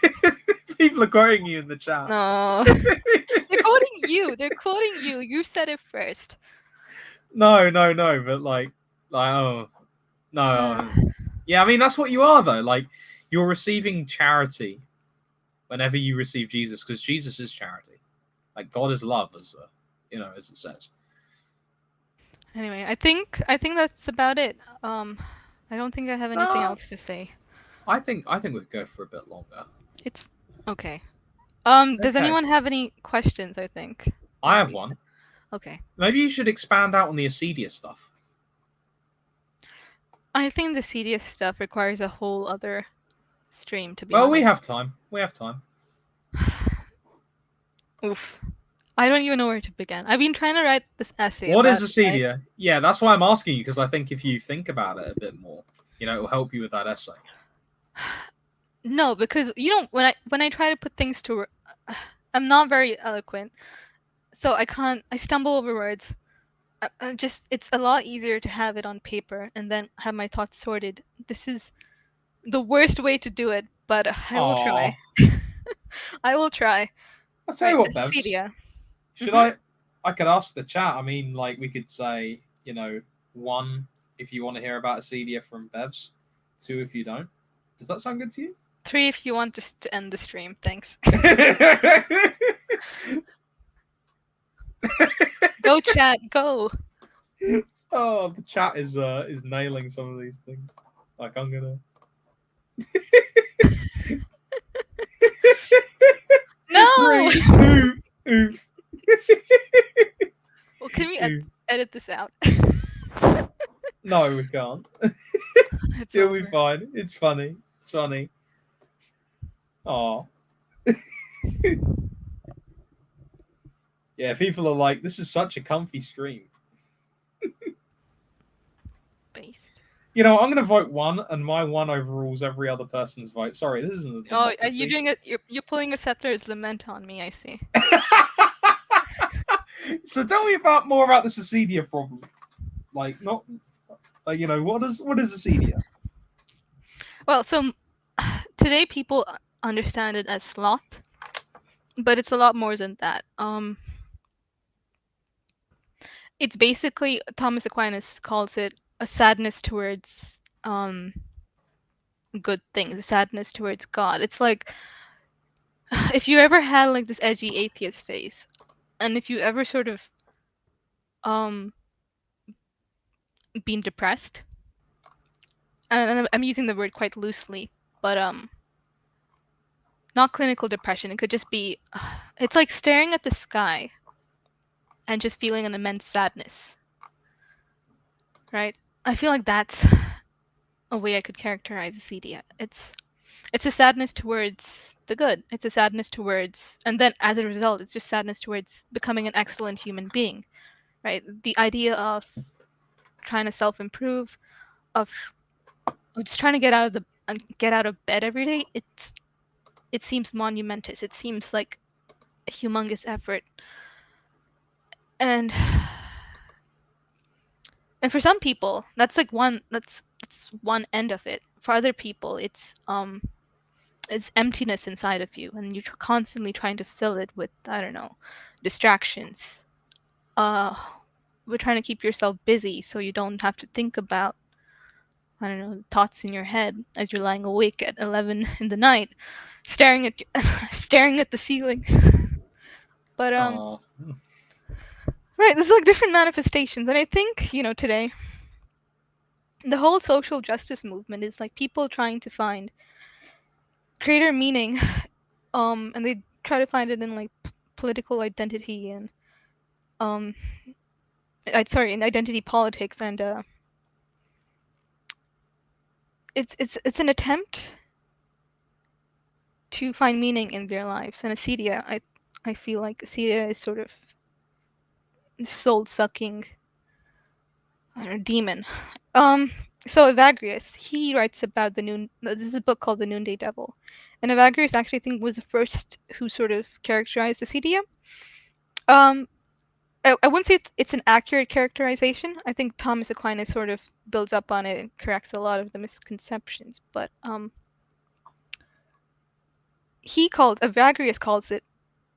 people are quoting you in the chat. No, they're quoting you. They're quoting you. You said it first. No. But like, no, No. Yeah, I mean that's what you are though. Like you're receiving charity whenever you receive Jesus, because Jesus is charity. Like God is love, as as it says. Anyway, I think that's about it. I don't think I have anything else to say. I think we could go for a bit longer. It's okay. Does Okay. anyone have any questions? I think I have one. Okay. Maybe you should expand out on the Acedia stuff. I think the Acedia stuff requires a whole other stream, to be honest. Well, we have time. We have time. Oof. I don't even know where to begin. I've been trying to write this essay. What is Acedia? Right? Yeah, that's why I'm asking you, because I think if you think about it a bit more, it will help you with that essay. No, because when I try to put things to work, I'm not very eloquent, so I can't. I stumble over words. It's a lot easier to have it on paper and then have my thoughts sorted. This is the worst way to do it, but I will try. I will try. I'll tell you what, Bevs. Should I could ask the chat. I mean, like, we could say, 1, if you want to hear about Acedia from Bevs. 2, if you don't. Does that sound good to you? 3, if you want just to end the stream. Thanks. Go chat, go. Oh, the chat is nailing some of these things. Like, I'm gonna. No. 3, oof. Well, can we edit this out? No, we can't. It'll be fine. It's funny. It's funny. Aw. Yeah, people are like, this is such a comfy stream. Based. I'm going to vote 1, and my 1 overrules every other person's vote. Sorry, this isn't a democracy. Oh, you're doing it. You're pulling a Settler's Lament on me. I see. So tell me more about the Acedia problem. Like, not, what is Acedia? Well, so today people understand it as sloth, but it's a lot more than that. It's basically, Thomas Aquinas calls it a sadness towards good things, a sadness towards God. It's like if you ever had like this edgy atheist face, and if you ever sort of been depressed, and I'm using the word quite loosely, but not clinical depression. It could just be, it's like staring at the sky and just feeling an immense sadness, right? I feel like that's a way I could characterize Acedia. It's a sadness towards the good. It's a sadness towards, and then as a result, it's just sadness towards becoming an excellent human being, right? The idea of trying to self-improve, of just trying to get out of bed every day. It seems monumentous. It seems like a humongous effort, and for some people, that's like that's one end of it. For other people, it's emptiness inside of you, and you're constantly trying to fill it with, I don't know, distractions. We're trying to keep yourself busy so you don't have to think about, I don't know, thoughts in your head as you're lying awake at 11 in the night, staring at the ceiling. But right, there's like different manifestations, and I think today the whole social justice movement is like people trying to find greater meaning, and they try to find it in like political identity and in identity politics, and it's an attempt to find meaning in their lives. And Acedia, I feel like Acedia is sort of soul-sucking, I don't know, demon. So Evagrius, he writes about this is a book called The Noonday Devil. And Evagrius actually, I think, was the first who sort of characterized Acedia. I wouldn't say it's an accurate characterization. I think Thomas Aquinas sort of builds up on it and corrects a lot of the misconceptions. But Evagrius calls it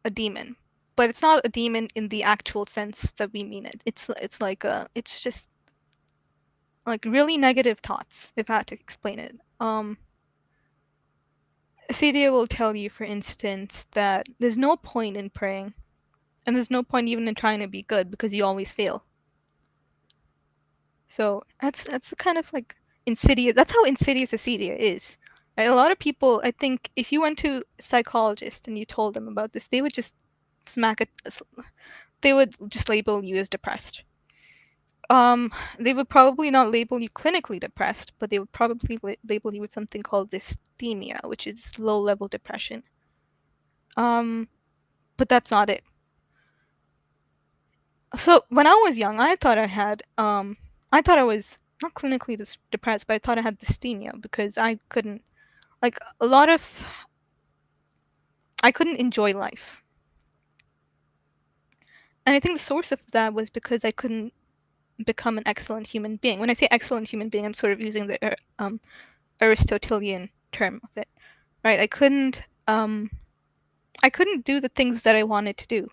a demon, but it's not a demon in the actual sense that we mean it. It's like it's just like really negative thoughts, if I had to explain it. Acedia will tell you, for instance, that there's no point in praying, and there's no point even in trying to be good because you always fail. So that's kind of like insidious. That's how insidious acedia is. Right? A lot of people, I think, if you went to a psychologist and you told them about this, they would just smack it. They would just label you as depressed. They would probably not label you clinically depressed, but they would probably label you with something called dysthymia, which is low-level depression. But that's not it. So when I was young, I thought I was not clinically depressed, but I thought I had dysthymia because I couldn't, like I couldn't enjoy life. And I think the source of that was because I couldn't become an excellent human being. When I say excellent human being, I'm sort of using the Aristotelian term of it, right? I couldn't do the things that I wanted to do.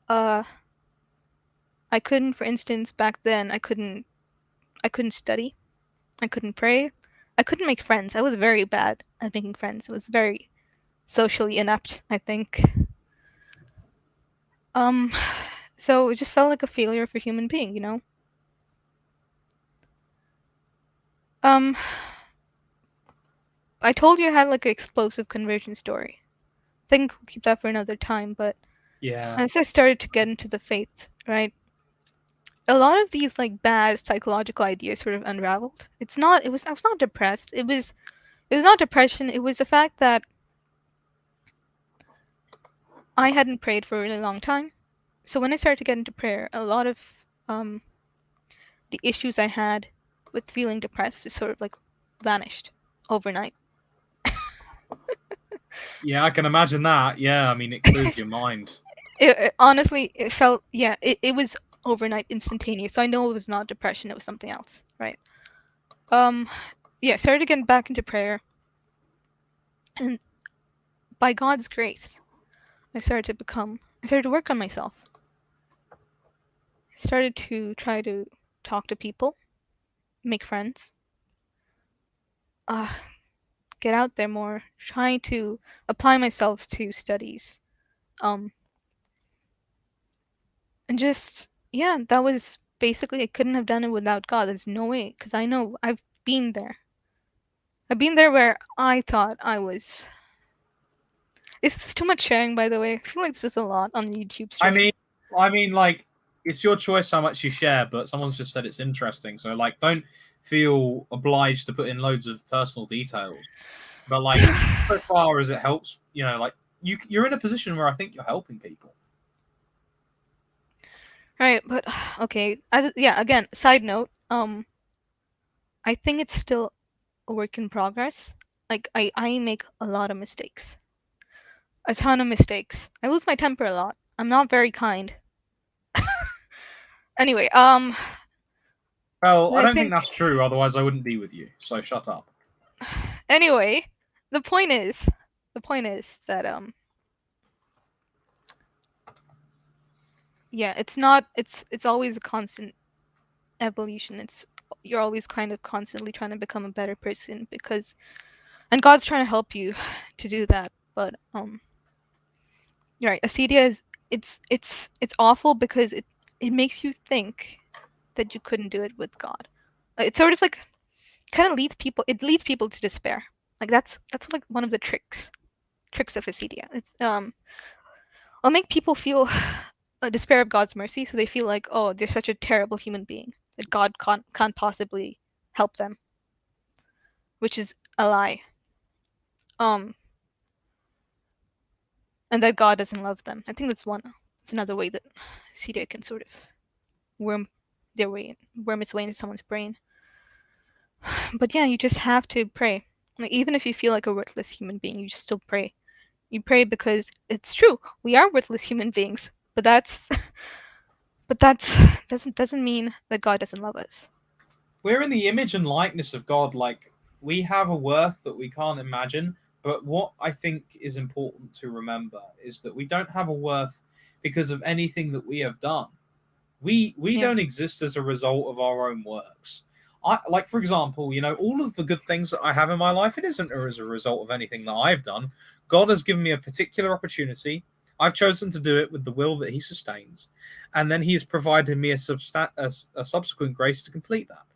I couldn't, for instance, back then, I couldn't study. I couldn't pray. I couldn't make friends. I was very bad at making friends. I was very socially inept, I think. So it just felt like a failure of a human being, you know? I told you I had like an explosive conversion story. I think we'll keep that for another time, but Yeah. as I started to get into the faith, right? A lot of these like bad psychological ideas sort of unraveled. I was not depressed. It was not depression, it was the fact that I hadn't prayed for a really long time. So when I started to get into prayer, a lot of the issues I had with feeling depressed just sort of like vanished overnight. Yeah, I can imagine that. Yeah, I mean, it clears your mind. Honestly, it felt, yeah, it was overnight, instantaneous. So I know it was not depression, it was something else, right? Yeah, started getting back into prayer. And by God's grace, I started to work on myself. I started to try to talk to people, make friends, get out there more, try to apply myself to studies. And just, yeah, that was basically, I couldn't have done it without God. There's no way, because I know I've been there. I've been there where I thought I was. Is this too much sharing, by the way? I feel like this is a lot on the YouTube stream. I mean, like, it's your choice how much you share, but someone's just said it's interesting. So, like, don't feel obliged to put in loads of personal details. But, like, so far as it helps, you know, like, you're in a position where I think you're helping people. Right, but okay. Yeah, again, side note, I think it's still a work in progress. Like I make a lot of mistakes. A ton of mistakes. I lose my temper a lot. I'm not very kind. Anyway, Well, I I don't think think that's true. Otherwise, I wouldn't be with you. So shut up. anyway, the point is that yeah, it's always a constant evolution. You're always kind of constantly trying to become a better person because and God's trying to help you to do that. But you're right. Acedia is it's awful because it makes you think that you couldn't do it with God. It's sort of like kind of leads people to despair. Like that's like one of the tricks of acedia. It'll make people feel a despair of God's mercy, so they feel like, oh, they're such a terrible human being that God can't possibly help them, which is a lie. And that God doesn't love them. I think that's another way that acedia can sort of worm its way into someone's brain. But yeah, you just have to pray. Like, even if you feel like a worthless human being, you just still pray. You pray because it's true. We are worthless human beings. But that's doesn't mean that God doesn't love us. We're in the image and likeness of God. Like, we have a worth that we can't imagine. But what I think is important to remember is that we don't have a worth because of anything that we have done. We Yeah. don't exist as a result of our own works. Like, for example, all of the good things that I have in my life, it isn't as a result of anything that I've done. God has given me a particular opportunity. I've chosen to do it with the will that He sustains, and then He has provided me a subsequent grace to complete that.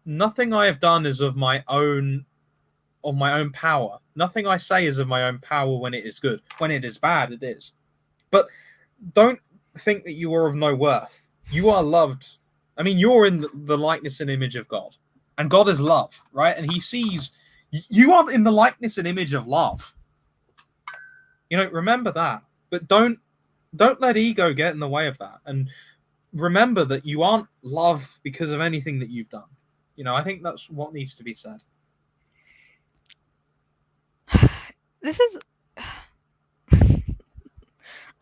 Nothing I have done is of my own power. Nothing I say is of my own power when it is good. When it is bad, it is. But don't think that you are of no worth. You are loved. I mean, you're in the likeness and image of God, and God is love, right? And He sees you are in the likeness and image of love. Remember that. But don't let ego get in the way of that. And remember that you aren't love because of anything that you've done. I think that's what needs to be said. This is.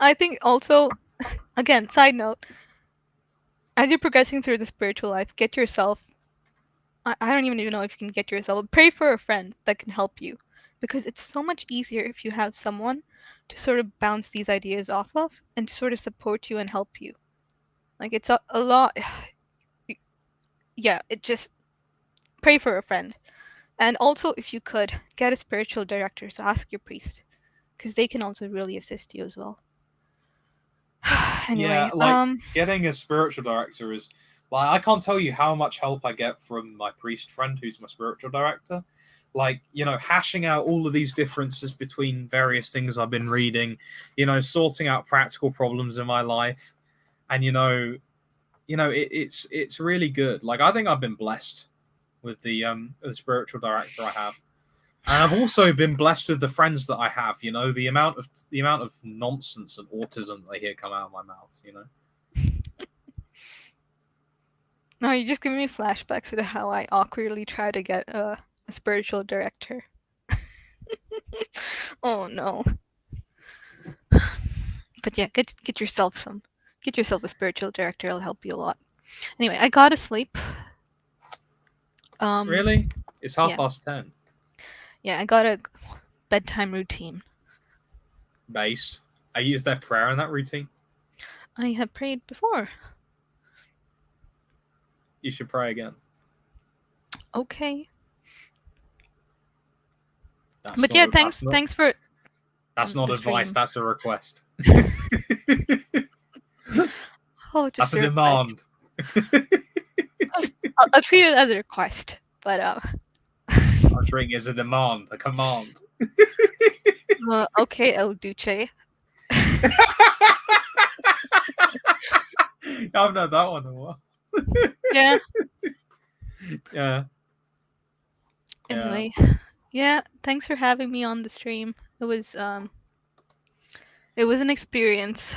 I think also, again, side note, as you're progressing through the spiritual life, get yourself. I don't even know if you can get yourself. Pray for a friend that can help you, because it's so much easier if you have someone to sort of bounce these ideas off of and to sort of support you and help you. Like, it's a lot. Yeah, it just pray for a friend. And also, if you could, get a spiritual director. So ask your priest, because they can also really assist you as well. Anyway, yeah, getting a spiritual director is I can't tell you how much help I get from my priest friend who's my spiritual director. Hashing out all of these differences between various things I've been reading, sorting out practical problems in my life, and it's really good. I think I've been blessed with the spiritual director I have. And I've also been blessed with the friends that I have. The amount of nonsense and autism that I hear come out of my mouth. No, you're just giving me flashbacks to how I awkwardly try to get a spiritual director. Oh no. But yeah, get yourself a spiritual director. It'll help you a lot. Anyway, I gotta sleep. Really? It's 10:30. Yeah, I got a bedtime routine. Base. Is there prayer in that routine? I have prayed before. You should pray again. Okay. But yeah, thanks for. That's not advice. That's a request. Oh, just that's a demand. I'll treat it as a request, but Our drink is a demand, a command. Okay, El Duce. I've known that one in a while. Yeah. Yeah. Anyway, yeah. Thanks for having me on the stream. It was an experience.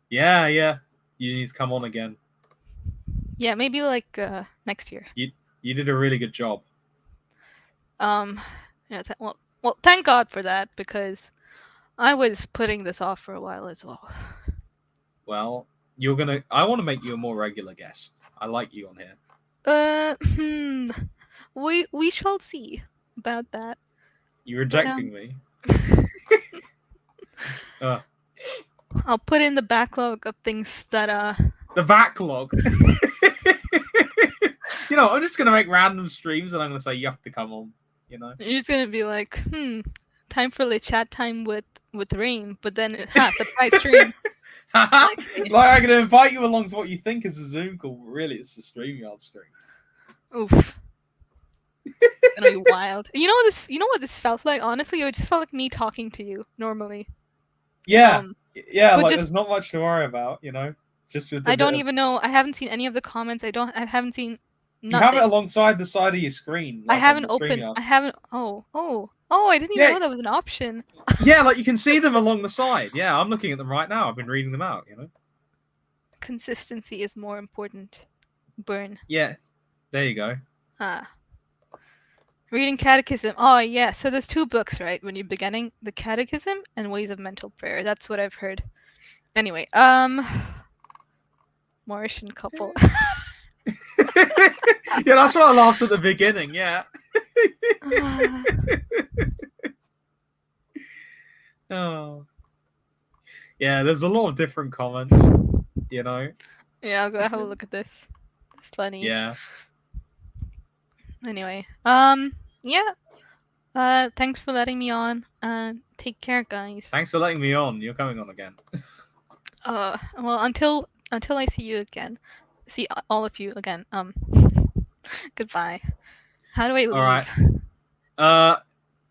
Yeah. You need to come on again. Yeah, maybe next year. You did a really good job. Yeah. Well, thank God for that, because I was putting this off for a while as well. Well, I want to make you a more regular guest. I like you on here. We shall see about that. You rejecting me? I'll put in the backlog of things that The backlog. I'm just gonna make random streams and I'm gonna say you have to come on. You're just gonna be like, time for the chat time with Raeign, but then surprise stream. I'm gonna invite you along to what you think is a Zoom call, but really it's a StreamYard stream. Oof. It's gonna be wild. You know what this felt like? Honestly, it just felt like me talking to you normally. Yeah. There's not much to worry about, Just with I don't even know. I haven't seen any of the comments. I haven't seen nothing. You have it alongside the side of your screen. I haven't opened. I haven't. Oh! I didn't even know that was an option. Yeah, you can see them along the side. Yeah, I'm looking at them right now. I've been reading them out. Consistency is more important. Burn. Yeah, there you go. Reading Catechism. Oh yeah. So there's 2 books, right? When you're beginning, the Catechism and Ways of Mental Prayer. That's what I've heard. Anyway, Mauritian couple. Yeah, that's why I laughed at the beginning. Yeah. Oh. Yeah, there's a lot of different comments. you know. Yeah, I'll go have a look at this. It's funny. Yeah. Anyway, yeah. Thanks for letting me on. Take care, guys. Thanks for letting me on. You're coming on again. Well, until I see you again, see all of you again. Goodbye. How do I leave? All right.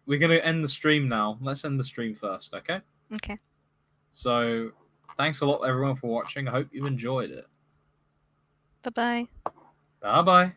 We're gonna end the stream now. Let's end the stream first, okay? Okay. So, thanks a lot, everyone, for watching. I hope you enjoyed it. Bye-bye. Bye bye.